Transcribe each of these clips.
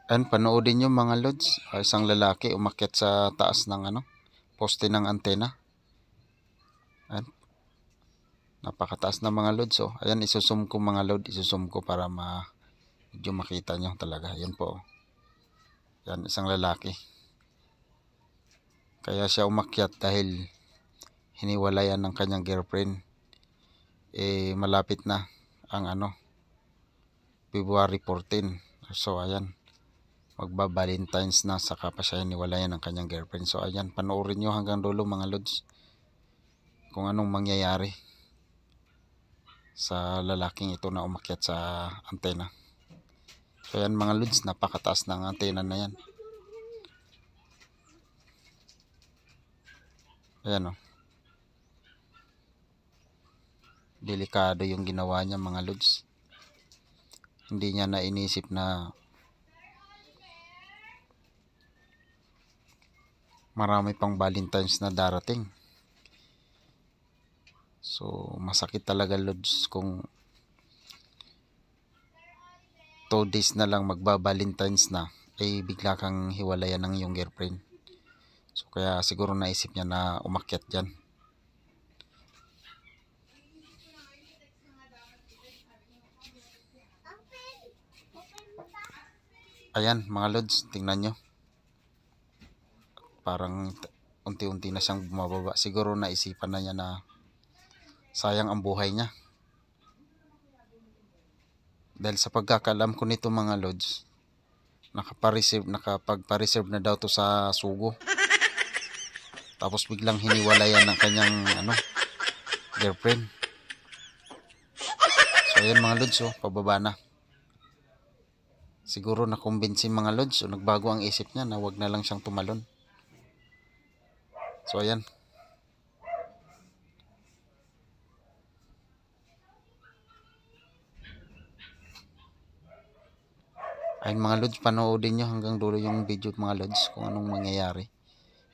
And panoodin nyo mga lods, isang lalaki umakyat sa taas ng poste ng antena. Ayan, napakataas na mga lods. So, ayan, isusum ko mga lod, isusum ko para medyo makita nyo talaga. Ayan po. Yan, isang lalaki. Kaya siya umakyat dahil hiniwalayan ng kanyang girlfriend. Malapit na ang February 14. So, ayan. Magba-Valentine's na, saka pa siya hiniwalayan ng kanyang girlfriend. So, ayan. Panoorin nyo hanggang dulo mga lods kung anong mangyayari sa lalaking ito na umakyat sa antena. So, ayan mga lods. Napakataas ng antena na yan. Ayan o. Delikado yung ginawa niya mga lods. Hindi niya na inisip na marami pang Valentine's na darating. So masakit talaga lods kung 2 days na lang magba-Valentine's na bigla kang hiwalayan ng iyong girlfriend. So kaya siguro naisip niya na umakyat dyan. Ayan mga lods, tingnan nyo. Parang unti-unti na siyang bumababa. Siguro naisipan na niya na sayang ang buhay niya. Dahil sa pagkakalam ko nito mga lods, nakapagpa-reserve na daw to sa Sugo. Tapos biglang hiniwalayan ng kanyang girlfriend. So ayan mga lods, pababa na. Siguro nakumbinsi mga lods, nagbago ang isip niya na wag na lang siyang tumalon. So ayan. Ayun mga lods, panoodin nyo hanggang dulo yung video mga lods kung anong mangyayari.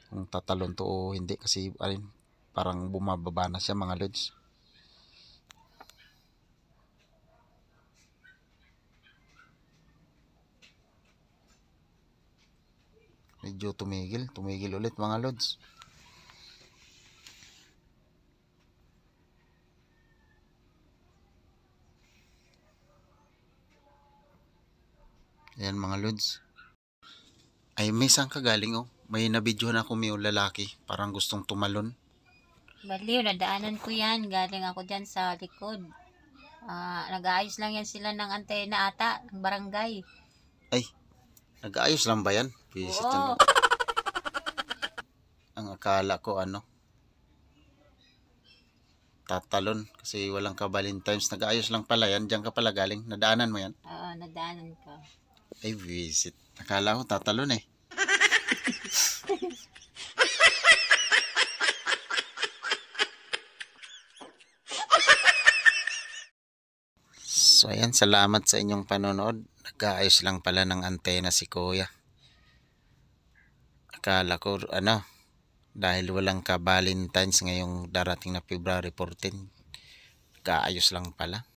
Kung tatalon to o hindi, kasi ayun, parang bumababa na siya mga lods. Medyo tumigil ulit mga lods. Ayan mga lods. Ay, may saan ka galing May nabidyohan ako may lalaki, parang gustong tumalon. Baliw, nadaanan ko yan. Galing ako dyan sa likod. Nag-aayos lang yan sila ng antena ata, ng barangay. Ay, nag-aayos lang ba yan? Visit Oo. Ang akala ko tatalon kasi walang ka-Valentine's. Nag-aayos lang pala yan. Diyan ka pala galing. Nadaanan mo yan? Oo, nadaanan ko. Ay, visit. Akala ko tatalon eh. So ayan, salamat sa inyong panonood. Nag-aayos lang pala ng antena si Kuya. Akala ko dahil walang ka-Valentine's ngayong darating na February 14, nag-aayos lang pala.